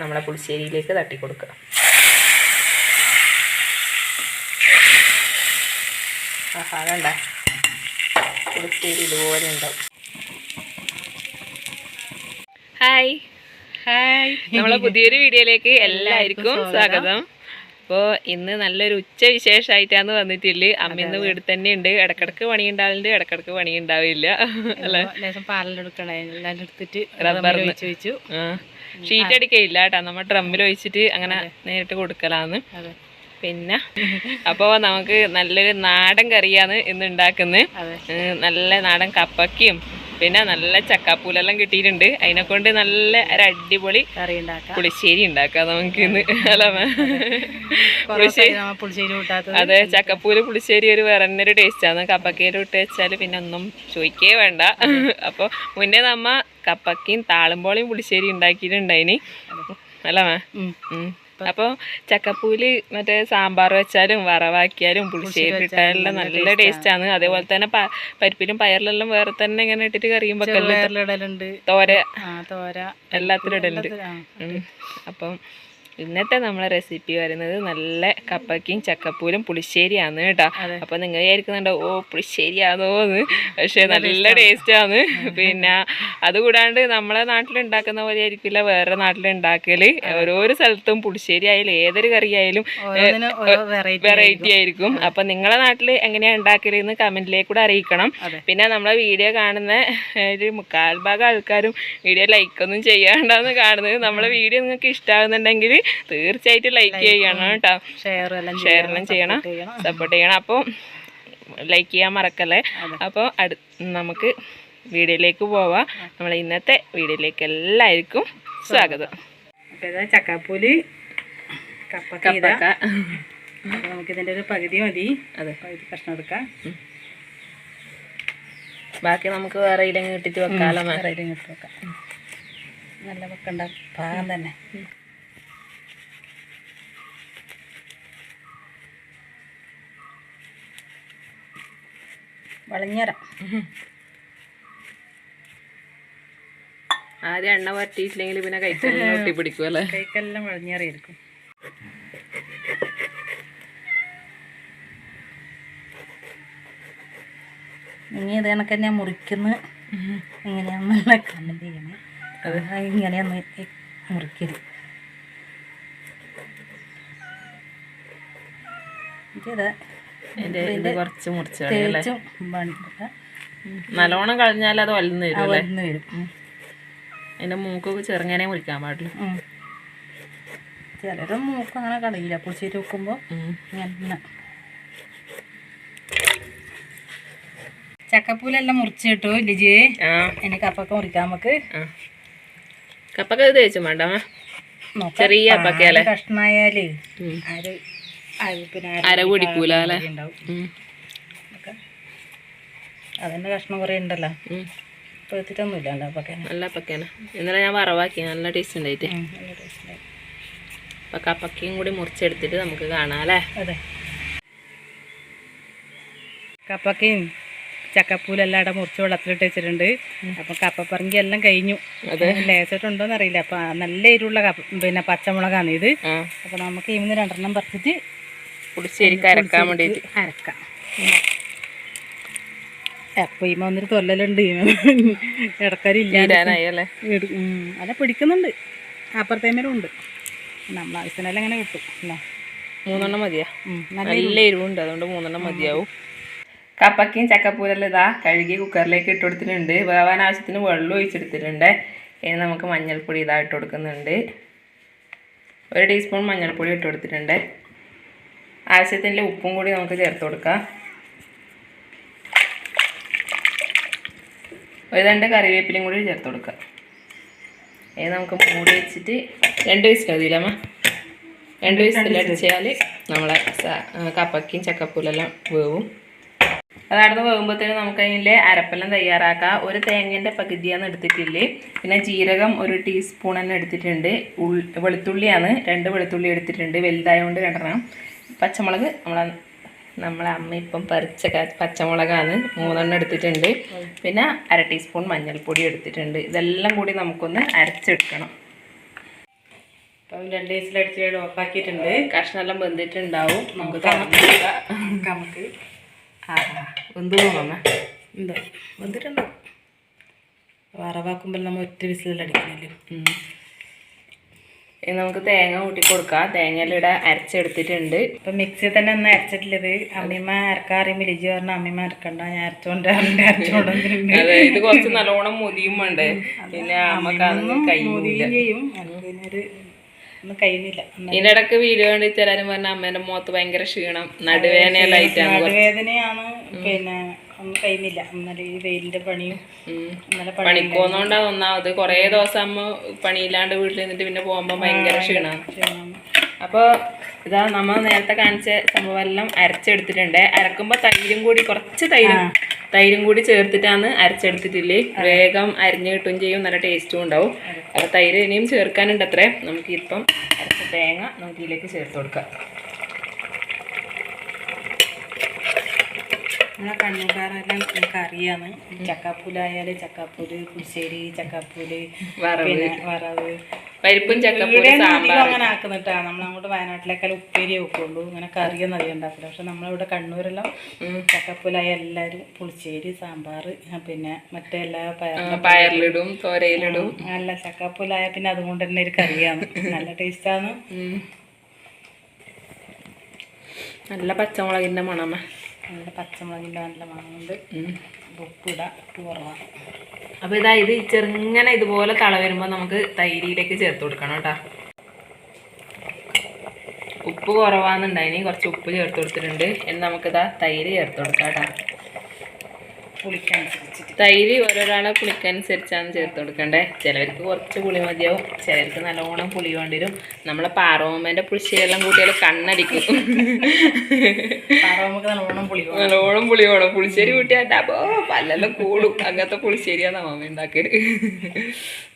നമ്മളെ പുളിശ്ശേരിയിലേക്ക് തട്ടി കൊടുക്കുക. ആഹാ കണ്ട പുളിശ്ശേരി ഇതുപോലെ ഉണ്ടാവും. ഹായ് ഹായ്, നമ്മളെ പുതിയൊരു വീഡിയോയിലേക്ക് എല്ലാവർക്കും സ്വാഗതം. അപ്പോൾ ഇന്ന് നല്ലൊരു ഉച്ച വിശേഷമായിട്ടാണ് വന്നിട്ടില്ല. അമ്മ ഇന്ന് വീട്ടിൽ തന്നെ ഉണ്ട്. ഇടക്കിടക്ക് പണി ഉണ്ടാവലുണ്ട്, ഇടക്കിടക്ക് പണി ഉണ്ടാവില്ല അല്ലേ. റബ്ബറിന് ഷീറ്റ് അടിക്കയില്ല കേട്ടോ, നമ്മൾ ഡ്രമ്മിൽ ഒഴിച്ചിട്ട് അങ്ങനെ നേരിട്ട് കൊടുക്കലാന്ന്. പിന്നെ അപ്പോൾ നമുക്ക് നല്ലൊരു നാടൻ കറിയാണ് ഇന്ന് ഉണ്ടാക്കുന്നത്. നല്ല നാടൻ കപ്പയ്ക്കും പിന്നെ നല്ല ചക്കാപ്പൂലെല്ലാം കിട്ടിയിട്ടുണ്ട്. അതിനെ കൊണ്ട് നല്ല ഒരു അടിപൊളി കറി ഉണ്ടാക്കാം, പുളിശ്ശേരി ഉണ്ടാക്കാം നമുക്ക് ഇന്ന്. അല്ല പുളിശ്ശേരി, അതെ ചക്കപ്പൂല് പുളിശ്ശേരി ഒരു വേറെ തന്നെ ഒരു ടേസ്റ്റാണ്. കപ്പക്കയിൽ ഇട്ട് വെച്ചാൽ പിന്നെ ഒന്നും ചോദിക്കേ വേണ്ട. അപ്പോൾ മുന്നേ നമ്മ കപ്പക്കയും താളുമ്പോളയും പുളിശ്ശേരി ഉണ്ടാക്കിയിട്ടുണ്ടായിന് അല്ല. അപ്പോൾ ചക്കപ്പൂല് മറ്റേ സാമ്പാർ വെച്ചാലും വറവാക്കിയാലും പുളിശ്ശേരി ഇട്ടാലെല്ലാം നല്ല ടേസ്റ്റാണ്. അതേപോലെ തന്നെ പരിപ്പിലും പയറിലെല്ലാം വേറെ തന്നെ ഇങ്ങനെ ഇട്ടിട്ട് കറിയും വെക്കലുണ്ട്, തോര എല്ലാത്തിലും ഇടലുണ്ട്. അപ്പം ഇന്നത്തെ നമ്മളെ റെസിപ്പി വരുന്നത് നല്ല കപ്പയ്ക്കും ചക്കപ്പൂലും പുളിശ്ശേരിയാണ് കേട്ടോ. അപ്പം നിങ്ങൾ വിചാരിക്കുന്നുണ്ടോ ഓ പുളിശ്ശേരിയാണോന്ന്, പക്ഷെ നല്ല ടേസ്റ്റാണ്. പിന്നെ അതുകൂടാണ്ട് നമ്മളെ നാട്ടിലുണ്ടാക്കുന്ന പോലെ ആയിരിക്കില്ല വേറെ നാട്ടിലുണ്ടാക്കല്. ഓരോരോ സ്ഥലത്തും പുളിശ്ശേരി ആയാലും ഏതൊരു കറി ആയാലും വെറൈറ്റി ആയിരിക്കും. അപ്പം നിങ്ങളെ നാട്ടിൽ എങ്ങനെയാണ് ഉണ്ടാക്കലെന്ന് കമന്റിലേക്ക് കൂടെ അറിയിക്കണം. പിന്നെ നമ്മളെ വീഡിയോ കാണുന്ന ഒരു 3/4 ഭാഗം ആൾക്കാരും വീഡിയോ ലൈക്കൊന്നും ചെയ്യാണ്ടാന്ന് കാണുന്നത്. നമ്മളെ വീഡിയോ നിങ്ങൾക്ക് ഇഷ്ടമാകുന്നുണ്ടെങ്കിൽ തീർച്ചയായിട്ടും ലൈക്ക് ചെയ്യണം കേട്ടോ, ഷെയറെല്ലാം ചെയ്യണം, സപ്പോർട്ട് ചെയ്യണം. അപ്പോൾ ലൈക്ക് ചെയ്യാൻ മറക്കല്ലേ. അപ്പോൾ നമുക്ക് വീഡിയോയിലേക്ക് പോവാം. നമ്മൾ ഇന്നത്തെ വീഡിയോയിലേക്ക് എല്ലാവർക്കും സ്വാഗതം. അപ്പോൾ ചക്കാപ്പൂല് കപ്പക്ക നമുക്കിതിൻ്റെ ഒരു പകുതി മതി. അതെ, പകുതി കഷ്ണം എടുക്കാം. ബാക്കി നമുക്ക് വേറെ ഇലങ്ങ് ഇട്ടിട്ട് വെക്കാമല്ലോ. വേറെ ഇലങ്ങ് ഇട്ട് വെക്കാം. നല്ല വെക്കണ്ട പാകം തന്നെ. വളഞ്ഞര ആദ്യം എണ്ണ വരട്ടിയിട്ടില്ലെങ്കിൽ പിന്നെ കൈക്കെല്ലാം ഒട്ടി പിടിക്കും അല്ലേ. കൈക്കെല്ലാം വളഞ്ഞേറിയിരിക്കും. ഇനി ഇത് കണക്ക് ഞാൻ മുറിക്കുന്ന ഇങ്ങനെയാണെന്നുള്ള കമന്റ് ചെയ്യണേ. അത് ഇങ്ങനെയൊന്ന് മുറിക്കരുത്. ഇത് കുറച്ച് മുറിച്ച് നല്ലോണം കളഞ്ഞാൽ അത് വലന്ന് വരും. അതിന്റെ മൂക്കൊക്കെ ചെറുങ്ങനെ മുറിക്കാൻ പാടില്ല. ചിലരും മൂക്ക് അങ്ങനെ കളയില്ല പുളിശ്ശേരി വെക്കുമ്പോൾ. ഇങ്ങനെ ചക്കപ്പൂലെല്ലാം മുറിച്ച് കിട്ടു ലിജി. ഇനി കപ്പൊക്കെ മുറിക്കാം നമുക്ക്. കപ്പൊക്കെ തേച്ചു വേണ്ട, ചെറിയ കപ്പൊക്കെ കഷ്ണായാല് അര കുടിക്കൂല അല്ലേ. അതിന്റെ കഷ്ണം കുറേ ഉണ്ടല്ലോ, പെടുത്തിട്ടൊന്നും ഇല്ല. നല്ല പക്കയാണ്. ഇന്നലെ ഞാൻ വറവാക്കി, നല്ല ടേസ്റ്റ് ഉണ്ടായിട്ട്. അപ്പൊ കപ്പക്കയും കൂടി മുറിച്ചെടുത്തിട്ട് നമുക്ക് കാണാം അല്ലേ. അതെ, കപ്പക്കയും ചക്കപ്പൂലെല്ലാം അവിടെ മുറിച്ച് വെള്ളത്തിലിട്ട് വെച്ചിട്ടുണ്ട്. അപ്പം കപ്പപ്പറങ്കി എല്ലാം കഴിഞ്ഞു. ലേശിട്ടുണ്ടോന്ന് അറിയില്ല. അപ്പൊ നല്ല എരിവുള്ള പിന്നെ പച്ചമുളകാണ് ഇത്. അപ്പൊ നമുക്ക് ഇന്ന് 2 പറിച്ചിട്ട് പുളിശ്ശേരിക്ക് അരക്കാൻ വേണ്ടിയിട്ട് അരക്കാം. അപ്പൊ ഇമ്മ വന്നിട്ട് തൊല്ലലുണ്ട്, ഇടക്കരില്ലാതെ അല്ല പിടിക്കുന്നുണ്ട്. അപ്പുറത്തേമേലും ഉണ്ട്. നമ്മൾ ആവശ്യത്തിനെല്ലാം ഇങ്ങനെ കിട്ടും. 3 മതിയാ, നല്ല എരിവുണ്ട്, അതുകൊണ്ട് 3 മതിയാവും. കപ്പക്കയും ചക്കപ്പൂരെല്ലാം ഇതാ കഴുകി കുക്കറിലേക്ക് ഇട്ട് കൊടുത്തിട്ടുണ്ട്. വേവാൻ ആവശ്യത്തിന് വെള്ളം ഒഴിച്ചെടുത്തിട്ടുണ്ട്. ഇനി നമുക്ക് മഞ്ഞൾപ്പൊടി ഇതാ ഇട്ട് കൊടുക്കുന്നുണ്ട്. 1 ടീസ്പൂൺ മഞ്ഞൾപ്പൊടി ഇട്ട് കൊടുത്തിട്ടുണ്ട്. ആവശ്യത്തിൻ്റെ ഉപ്പും കൂടി നമുക്ക് ചേർത്ത് കൊടുക്കാം. 1 തണ്ട് കറിവേപ്പിലയും കൂടി ചേർത്ത് കൊടുക്കാം. ഇനി നമുക്ക് മൂടി വെച്ചിട്ട് 2 വിസിൽ മതിയില്ലമ്മ. 2 വിസിലടിച്ചാൽ നമ്മളെ കപ്പക്കയും ചക്കപ്പൂലെല്ലാം വേവും. അതവിടുന്ന് വേകുമ്പോഴത്തേനും നമുക്ക് അതിൻ്റെ അരപ്പെല്ലാം തയ്യാറാക്കാം. 1 തേങ്ങേൻ്റെ പകുതിയാണ് എടുത്തിട്ടില്ലേ. പിന്നെ ജീരകം 1 ടീസ്പൂൺ തന്നെ എടുത്തിട്ടുണ്ട്. വെളുത്തുള്ളിയാണ് 2 വെളുത്തുള്ളി എടുത്തിട്ടുണ്ട്, വലുതായതുകൊണ്ട് 2. പച്ചമുളക് നമ്മളെ അമ്മ ഇപ്പം പറിച്ച പച്ചമുളകാണ് 3 എടുത്തിട്ടുണ്ട്. പിന്നെ 1/2 ടീസ്പൂൺ മഞ്ഞൾപ്പൊടി എടുത്തിട്ടുണ്ട്. ഇതെല്ലാം കൂടി നമുക്കൊന്ന് അരച്ചെടുക്കണം. അപ്പം 2 വിസിലടിച്ച് ഓഫാക്കിയിട്ടുണ്ട്. കഷ്ണമെല്ലാം വെന്തിട്ടുണ്ടാവും. നമുക്ക് തുറന്നിടാം. നമുക്ക് എന്ത് തോന്നുന്നു എന്താ വെന്തിട്ടുണ്ടാവും. വറവാക്കുമ്പോൾ നമ്മൾ ഒറ്റ വിസിലടിക്കണല്ലോ. ഇനി നമുക്ക് തേങ്ങ കൂട്ടി കൊടുക്കാം. തേങ്ങയെല്ലാം ഇവിടെ അരച്ചെടുത്തിട്ടുണ്ട്. ഇപ്പം മിക്സിയിൽ തന്നെ ഒന്നും അരച്ചിട്ടുള്ളത്. അമ്മിമ്മ അരക്കാറിയുമ്പോൾ ലിജി പറഞ്ഞ അമ്മിമ്മ അരക്കണ്ട, ഞാൻ അരച്ചോണ്ടിട്ടുണ്ട്. അതെ, ഇത് കുറച്ച് നല്ലോണം മുതിയും വേണ്ടേ. പിന്നെ അമ്മക്ക് അതൊന്നും കഴിയില്ല. ചെയ്യും അതിനൊരു ഒന്നും കഴിയുന്നില്ല. ഇതിനിടക്ക് വീഡിയോ കണ്ടി ചിലരും പറഞ്ഞ അമ്മേന്റെ മുഖത്ത് ഭയങ്കര ക്ഷീണം, നടുവേദനയെല്ലാം ആയിട്ടാണ്. നടുവേദനയാണ്. പിന്നെ ഒന്നും കഴിയുന്നില്ല. ഇന്നലെ ഈ വെയിലിന്റെ പണിയും പണിക്ക് പോകുന്നോണ്ടാണ് ഒന്നാമത്. കുറേ ദിവസം അമ്മ പണിയില്ലാണ്ട് വീട്ടിൽ നിന്നിട്ട് പിന്നെ പോകുമ്പോ ഭയങ്കര ക്ഷീണമാണ്. അപ്പോൾ ഇതാ നമ്മൾ നേരത്തെ കാണിച്ച സംഭവം എല്ലാം അരച്ചെടുത്തിട്ടുണ്ട്. അരക്കുമ്പോൾ തൈരും കൂടി കുറച്ച് തൈരും കൂടി ചേർത്തിട്ടാണ് അരച്ചെടുത്തിട്ടില്ലേ. വേഗം അരിഞ്ഞ് കിട്ടുകയും ചെയ്യും, നല്ല ടേസ്റ്റും ഉണ്ടാവും. അപ്പോൾ തൈര് ഇനിയും ചേർക്കാനുണ്ട് അത്രേ. നമുക്കിപ്പം അരച്ച തേങ്ങ നമുക്ക് ഇതിലേക്ക് ചേർത്ത് കൊടുക്കാം. നമ്മളെ കണ്ണൂർക്കാരെല്ലാം നമുക്ക് അറിയാന്ന്. ചക്കാപ്പൂലായാലും ചക്കാപ്പൂല്, പുളിശ്ശേരി, ചക്കാപ്പൂല്, പിന്നെ വറവ്, പരിപ്പും ചക്കപ്പൂരി സാമ്പാർ അങ്ങനെ ആക്കുന്നിട്ടാ. നമ്മളങ്ങോട്ട് വയനാട്ടിലേക്കാളും ഉപ്പേരി വെക്കുള്ളൂ. അങ്ങനെ കറിയൊന്നും അധികം ഉണ്ടാക്കില്ല. പക്ഷെ നമ്മളിവിടെ കണ്ണൂരെല്ലാം ചക്കപ്പൂലായ എല്ലാവരും പുളിശ്ശേരി, സാമ്പാർ, പിന്നെ മറ്റേ എല്ലാ പയറിലിടും, തോരയിലിടും. നല്ല ചക്കപ്പൂലായ പിന്നെ അതുകൊണ്ട് തന്നെ ഒരു കറിയാണ്. നല്ല ടേസ്റ്റാണ്. നല്ല പച്ചമുളകിന്റെ മണമ. നല്ല പച്ചമുളകിൻ്റെ നല്ല മണമുണ്ട്. ഉപ്പിടാം, ഉപ്പ് കുറവാണ്. അപ്പോൾ ഇതാ ഇത് ചെറുങ്ങനെ ഇതുപോലെ തള വരുമ്പോൾ നമുക്ക് തൈരിയിലേക്ക് ചേർത്ത് കൊടുക്കണം കേട്ടോ. ഉപ്പ് കുറവാണെന്നുണ്ടായിനി കുറച്ച് ഉപ്പ് ചേർത്ത് കൊടുത്തിട്ടുണ്ട്. ഇനി നമുക്കിതാ തൈര് ചേർത്ത് കൊടുക്കാം കേട്ടോ. പുളിക്കനുസരിച്ചിട്ട് തൈര് ഓരോരാളെ പുളിക്കനുസരിച്ചാണ് ചേർത്ത് കൊടുക്കണ്ടേ. ചിലവർക്ക് കുറച്ച് പുളി മതിയാവും, ചിലർക്ക് നല്ലോണം പുളി വേണ്ടി വരും. നമ്മളെ പാറോമ്മേൻ്റെ പുളിശ്ശേരിയെല്ലാം കൂട്ടിയാൽ കണ്ണടിക്കും. നല്ലോണം പുളി വേണം. പുളിശ്ശേരി കൂട്ടിയാൽ ഡബോ പല്ലെല്ലാം കൂടും. അങ്ങനത്തെ പുളിശ്ശേരിയാണ് അമ്മ ഉണ്ടാക്കിയത്.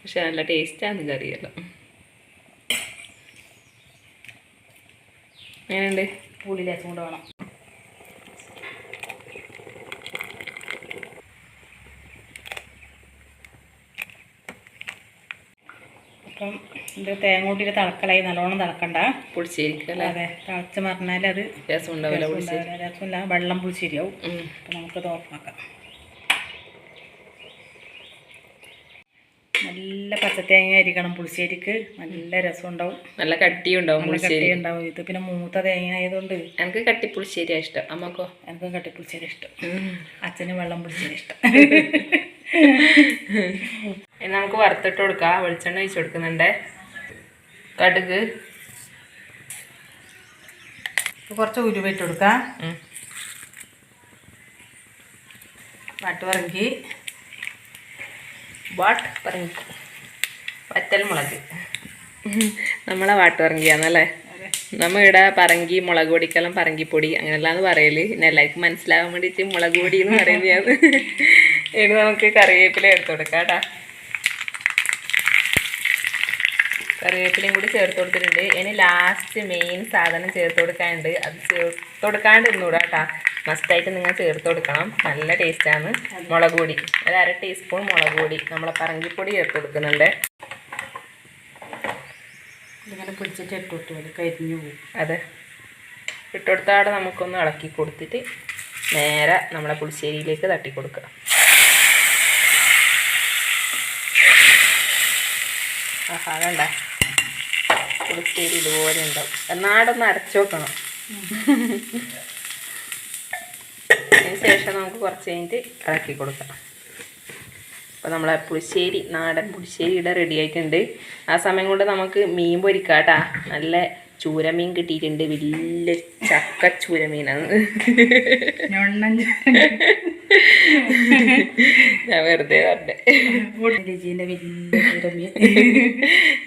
പക്ഷെ നല്ല ടേസ്റ്റാണ് കറിയെല്ലാം. എങ്ങനെയുണ്ട്? പുളി ലേശം കൂടെ വേണം. അപ്പം ഇത് തേങ്ങ കൂട്ടിയിട്ട് തിളക്കലായി. നല്ലോണം തിളക്കണ്ട പുളിശ്ശേരിക്കല്ലേ. അതെ, തിളച്ച് മറിഞ്ഞാൽ അത് രസം ഉണ്ടാവില്ല. രസമില്ല, വെള്ളം പുളിശ്ശേരിയാവും. അപ്പം നമുക്കത് ഓഫാക്കാം. നല്ല പച്ചത്തേങ്ങ ആയിരിക്കണം പുളിശ്ശേരിക്ക്. നല്ല രസം ഉണ്ടാവും, നല്ല കട്ടിയുണ്ടാവും. കട്ടി ഉണ്ടാവും. ഇത് പിന്നെ മൂത്ത തേങ്ങ ആയതുകൊണ്ട് എനിക്ക് കട്ടി പുളിശ്ശേരിയാണ് ഇഷ്ടം. അമ്മക്കോ? എനിക്കും കട്ടി പുളിശ്ശേരി ഇഷ്ടം. അച്ഛന് വെള്ളം പുളിശ്ശേരി ഇഷ്ടം. നമുക്ക് വറുത്തിട്ട് കൊടുക്കാം. വെളിച്ചെണ്ണ ഒഴിച്ച് കൊടുക്കുന്നുണ്ട്. കടുക്, കുറച്ച് ഉലുവ ഇട്ട് കൊടുക്കാം. വട്ടുപറങ്കി, വറ്റൽമുളക്. നമ്മളെ വാട്ടുപറങ്കിയാന്നല്ലേ. നമ്മൾ ഇവിടെ പറങ്കി മുളക് പൊടിക്കെല്ലാം പറങ്കിപ്പൊടി അങ്ങനെല്ലാന്ന് പറയല്. പിന്നെ എല്ലാവർക്കും മനസ്സിലാവാൻ വേണ്ടിയിട്ട് മുളക് പൊടി എന്ന് പറയുന്നതാണ്. ഇനി നമുക്ക് കറിവേപ്പില എടുത്ത് കൊടുക്കാം കേട്ടോ. കറിവേപ്പിലയും കൂടി ചേർത്ത് കൊടുത്തിട്ടുണ്ട്. ഇനി ലാസ്റ്റ് മെയിൻ സാധനം ചേർത്ത് കൊടുക്കാനുണ്ട്. അത് ചേർത്ത് കൊടുക്കാണ്ട് ഇരുന്നൂടാ കേട്ടോ. മസ്റ്റായിട്ട് നിങ്ങൾ ചേർത്ത് കൊടുക്കണം. നല്ല ടേസ്റ്റാണ്. മുളക് പൊടി, ഒരു 1/2 ടീസ്പൂൺ മുളക് പൊടി, നമ്മളെ പറങ്കിപ്പൊടി ചേർത്ത് കൊടുക്കുന്നുണ്ട്. ഇങ്ങനെ പിടിച്ചിട്ട് ഇട്ടോട്ട് കരിഞ്ഞു പോകും. അതെ, ഇട്ടുകൊടുത്താടെ നമുക്കൊന്ന് ഇളക്കി കൊടുത്തിട്ട് നേരെ നമ്മളെ പുളിശ്ശേരിയിലേക്ക് തട്ടി കൊടുക്കുക. ആഹാ, വേണ്ട പുളിശ്ശേരി ഇതുപോലെ ഉണ്ടാവും. എന്നാടൊന്ന് അരച്ചു വെക്കണം. അതിന് ശേഷം നമുക്ക് കുറച്ച് കഴിഞ്ഞിട്ട് ഇളക്കി കൊടുക്കാം. അപ്പോൾ നമ്മളെ പുളിശ്ശേരി, നാടൻ പുളിശ്ശേരി ഇവിടെ റെഡി ആയിട്ടുണ്ട്. ആ സമയം കൊണ്ട് നമുക്ക് മീൻ പൊരിക്കാം കേട്ടോ. നല്ല ചൂരമീൻ കിട്ടിയിട്ടുണ്ട്. വലിയ ചക്ക ചൂരമീനാണ്. ഞാൻ വെറുതെ പറഞ്ഞേ.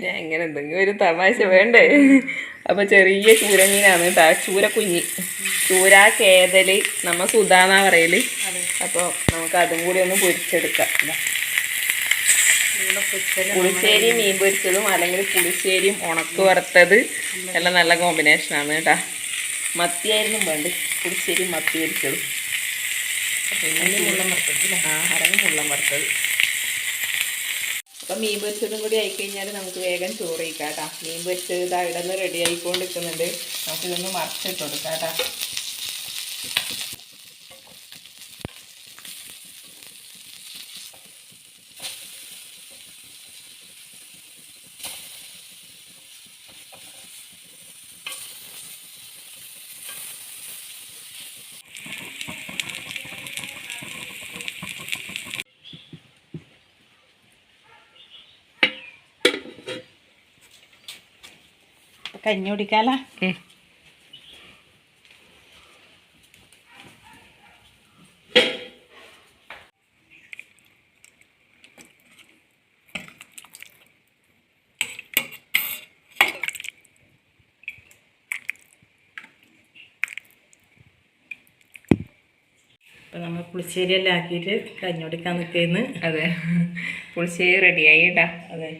ഞാൻ ഇങ്ങനെ എന്തെങ്കിലും ഒരു തമാശ വേണ്ടേ. അപ്പോൾ ചെറിയ ചൂരമീനാണ് കേട്ടോ. ചൂര കുഞ്ഞി, ചൂര കേതല്, നമ്മ സുധാന്നാ പറയല്. അപ്പോൾ നമുക്ക് അതും കൂടി ഒന്ന് പൊരിച്ചെടുക്കാം. പുളിശ്ശേരി മീൻ പൊരിച്ചതും അല്ലെങ്കിൽ പുളിശ്ശേരിയും ഉണക്ക് വറുത്തത് എല്ലാം നല്ല കോമ്പിനേഷനാണ് കേട്ടോ. മത്തിയായിരുന്നു വേണ്ട, പുളിശ്ശേരി മത്തി പൊരിച്ചതും. മുള്ളം വറുത്തത്. അപ്പം മീൻ പൊരിച്ചതും കൂടി ആയിക്കഴിഞ്ഞാൽ നമുക്ക് വേഗം ചോറ് കഴിക്കാം കേട്ടോ. മീൻ പൊരിച്ചത് ഇതാ ഇടന്ന് റെഡി ആയിക്കൊണ്ട് നിൽക്കുന്നുണ്ട്. നമുക്കിതൊന്ന് മറിച്ചിട്ട് കൊടുക്കാം കേട്ടോ. കഞ്ഞി കുടിക്കാല. അപ്പം നമ്മൾ പുളിശ്ശേരി എല്ലാം ആക്കിയിട്ട് കഞ്ഞി കുടിക്കാൻ നിൽക്കുന്നു. അതെ, പുളിശ്ശേരി റെഡിയായി കേട്ടാ. അതെ,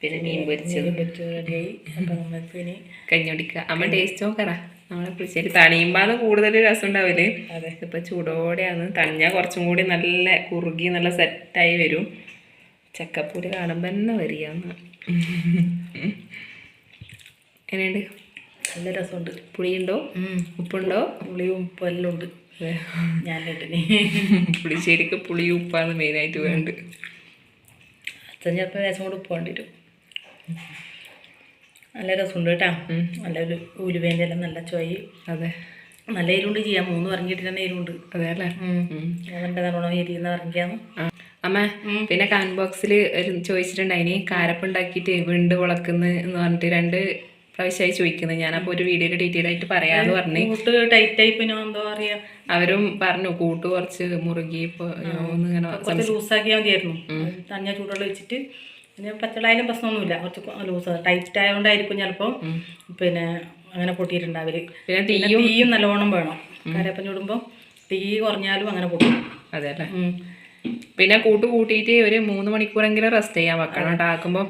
പിന്നെ മീൻ പൊരിച്ചത് റെഡിയായി. അപ്പം നമുക്ക് ഇനി കഞ്ഞി കുടിക്കുക. അമ്മ ടേസ്റ്റ് നോക്കറാ. നമ്മളെ പുളിശ്ശേരി തണിയുമ്പോൾ കൂടുതൽ രസം ഉണ്ടാവില്ലേ. അതെ, ഇപ്പം ചൂടോടെയാണ്. തണിഞ്ഞാൽ കുറച്ചും കൂടി നല്ല കുറുകി നല്ല സെറ്റായി വരും. ചക്കപ്പൂരി കാണുമ്പോൾ തന്നെ വരികയെന്ന്. എങ്ങനെയുണ്ട്? നല്ല രസമുണ്ട്. പുളിയുണ്ടോ? ഉപ്പുണ്ടോ? പുളിയും ഉപ്പും എല്ലാം ഉണ്ട്. ഞാൻ കേട്ടിന് പുളിശ്ശേരിക്ക് പുളിയും ഉപ്പാണ് മെയിനായിട്ട് വേണ്ടത്. അച്ഛൻ ചിലപ്പോൾ രസം കൂടെ ഉപ്പ് വേണ്ടി വരും. നല്ല രസമുണ്ട് കേട്ടോ. നല്ലൊരു ഉലുവേൻ്റെ എല്ലാം നല്ല ചോയി. അതെ, നല്ല എരിവുണ്ട്. ചെയ്യാം 3 പറഞ്ഞിട്ട് തന്നെ എരിവുണ്ട്. അതെ അല്ലേ. അവൻ്റെ നല്ലോണം എരിയെന്ന് പറഞ്ഞാന്ന്. അമ്മ പിന്നെ കമന്റ് ബോക്സിൽ ചോദിച്ചിട്ടുണ്ടായിനി കാരപ്പുണ്ടാക്കിയിട്ട് വിണ്ട് വളക്കുന്നു എന്ന് പറഞ്ഞിട്ട് 2 പ്രാവശ്യമായി ചോദിക്കുന്നത്. ഞാനപ്പോൾ ഒരു വീഡിയോയിൽ ഡീറ്റെയിൽ ആയിട്ട് പറയാന്ന് പറഞ്ഞു. കൂട്ട് ടൈറ്റ് ആയി പിന്നെ എന്തോ അറിയാം. അവരും പറഞ്ഞു കൂട്ട് കുറച്ച് മുറുകി ഇങ്ങനെ കുറച്ച് ലൂസാക്കിയാൽ മതിയായിരുന്നു. തഞ്ഞ ചൂടുള്ള വെച്ചിട്ട് പിന്നെ പച്ചളായാലും പ്രശ്നമൊന്നുമില്ല. കുറച്ച് ലൂസ് ടൈറ്റ് ആയതുകൊണ്ടായിരിക്കും ചിലപ്പോൾ പിന്നെ അങ്ങനെ പൊട്ടിയിട്ടുണ്ടാവില്ല. പിന്നെ തീയും നല്ലോണം വേണം. കരപ്പം ചൂടുമ്പോൾ തീ കുറഞ്ഞാലും അങ്ങനെ പൊട്ടും. അതെ അല്ലേ. പിന്നെ കൂട്ടിയിട്ട് ഒരു 3 മണിക്കൂറെങ്കിലും റെസ്റ്റ് ചെയ്യാൻ വെക്കണം കേട്ടോ. ആക്കുമ്പോൾ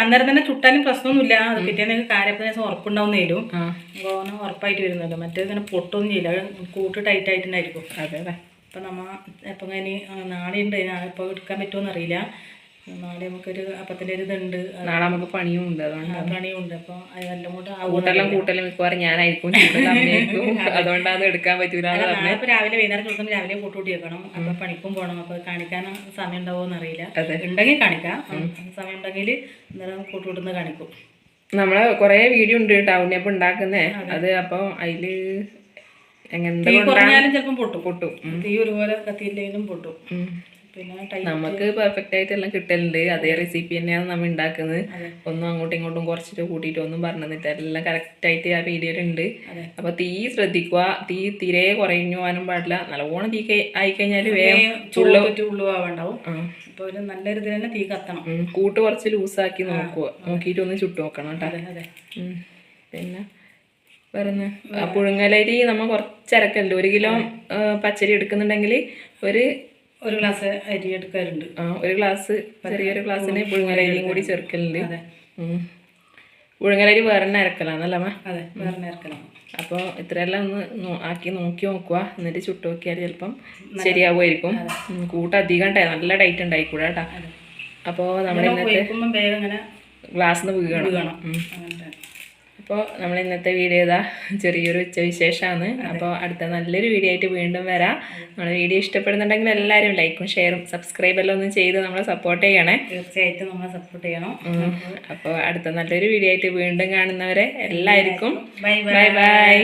അന്നേരം തന്നെ ചുട്ടാലും പ്രശ്നമൊന്നുമില്ല. അത് പിറ്റേന്ന് കാരപ്പം ദിവസം ഉറപ്പുണ്ടാവുന്നേലും അപ്പോൾ ഉറപ്പായിട്ട് വരുന്നുണ്ട്. മറ്റേത് ഇങ്ങനെ പൊട്ടൊന്നും ചെയ്യില്ല. കൂട്ട് ടൈറ്റ് ആയിട്ടുണ്ടായിരിക്കും. അതെ അല്ലേ. അപ്പം നമ്മൾ എപ്പം ഇനി നാളെ ഉണ്ട്. ഇപ്പോൾ എടുക്കാൻ പറ്റുമോയെന്ന് അറിയില്ല. നാളെ നമുക്കൊരു അപ്പത്തിൻ്റെ ഒരു ഇതുണ്ട്. നാളെ നമുക്ക് പണിയും ഉണ്ട്. അതുകൊണ്ട് പണിയുണ്ട്. അപ്പോൾ അതെല്ലാം കൂടെ കൂട്ടെല്ലാം മിക്കവാറും ഞാനായിരിക്കും. അതുകൊണ്ടാണ് എടുക്കാൻ പറ്റൂല. ഇപ്പോൾ രാവിലെ വൈകുന്നേരം കൊടുക്കുമ്പോൾ രാവിലെ കൂട്ടുകൂട്ടി വെക്കണം. അപ്പോൾ പണിക്കും പോകണം. അപ്പോൾ കാണിക്കാൻ സമയം ഉണ്ടാവുമോ അറിയില്ല. ഉണ്ടെങ്കിൽ കാണിക്കാം. സമയം ഉണ്ടെങ്കിൽ അന്നേരം കൂട്ടുകൂട്ടുന്ന കാണിക്കും. നമ്മളെ കുറേ വീഡിയോ ഉണ്ട് കേട്ടോ ഉണ്ണിയപ്പം ഉണ്ടാക്കുന്നേ. അത് അപ്പോൾ അതിൽ തീ കുറഞ്ഞാലും ചിലപ്പം പൊട്ടും. തീ ഒരുപോലെ കത്തിയില്ലെങ്കിലും പൊട്ടും. പിന്നെ നമുക്ക് പെർഫെക്റ്റ് ആയിട്ട് എല്ലാം കിട്ടലുണ്ട്. അതേ റെസിപ്പി തന്നെയാണ് നമ്മൾ ഉണ്ടാക്കുന്നത്. ഒന്നും അങ്ങോട്ടും ഇങ്ങോട്ടും കുറച്ചിട്ട് കൂട്ടിയിട്ട് ഒന്നും പറഞ്ഞിട്ട് എല്ലാം കറക്റ്റായിട്ട് ആ വീഡിയോയിലുണ്ട്. അപ്പോൾ തീ ശ്രദ്ധിക്കുക. തീ തീരെ കുറഞ്ഞു പോകാനും പാടില്ല. നല്ലോണം തീ ആയിക്കഴിഞ്ഞാൽ വേഗം ഉള്ളുവാണ്ടാവും. അപ്പോൾ ഒരു നല്ലൊരു ഇതിൽ തന്നെ തീ കത്തണം. കൂട്ട് കുറച്ച് ലൂസാക്കി നോക്കിയിട്ട് ഒന്ന് ചുട്ട് നോക്കണം കേട്ടോ. പിന്നെ പറഞ്ഞ് പുഴുങ്ങലരി നമ്മൾ കുറച്ചിറക്കലുണ്ട്. 1 കിലോ പച്ചരി എടുക്കുന്നുണ്ടെങ്കിൽ ഒരു ഗ്ലാസ് അരി എടുക്കാറുണ്ട്. 1 ഗ്ലാസ് ചെറിയൊരു ഗ്ലാസ്സിന് പുഴുങ്ങലരിയും കൂടി ചേർക്കലുണ്ട്. പുഴുങ്ങലരി വേറെ തന്നെ അരക്കലാണല്ലേ അമ്മ? അതെ, വേറെ അരക്കലാണ്. അപ്പോൾ ഇത്രയെല്ലാം ഒന്ന് ആക്കി നോക്കുക. എന്നിട്ട് ചുട്ട് നോക്കിയാൽ ചിലപ്പം ശരിയാവുമായിരിക്കും. കൂട്ട് അധികം നല്ല ടൈറ്റ് ഉണ്ടായിക്കൂടാ കേട്ടോ. അപ്പോൾ നമ്മൾ ഇന്നത്തെ ഗ്ലാസ്സിൽ നിന്ന് വീഴണം. അപ്പോൾ നമ്മൾ ഇന്നത്തെ വീഡിയോ ഇതാ ചെറിയൊരു ഉച്ചവിശേഷമാണ്. അപ്പോൾ അടുത്ത നല്ലൊരു വീഡിയോ ആയിട്ട് വീണ്ടും വരാം. നമ്മുടെ വീഡിയോ ഇഷ്ടപ്പെടുന്നുണ്ടെങ്കിൽ എല്ലാവരും ലൈക്കും ഷെയറും സബ്സ്ക്രൈബ് എല്ലാം ഒന്ന് ചെയ്ത് നമ്മളെ സപ്പോർട്ട് ചെയ്യണേ. തീർച്ചയായിട്ടും നമ്മളെ സപ്പോർട്ട് ചെയ്യണം. അപ്പോൾ അടുത്ത നല്ലൊരു വീഡിയോ ആയിട്ട് വീണ്ടും കാണുന്നവരെ എല്ലാവർക്കും ബൈ ബൈ.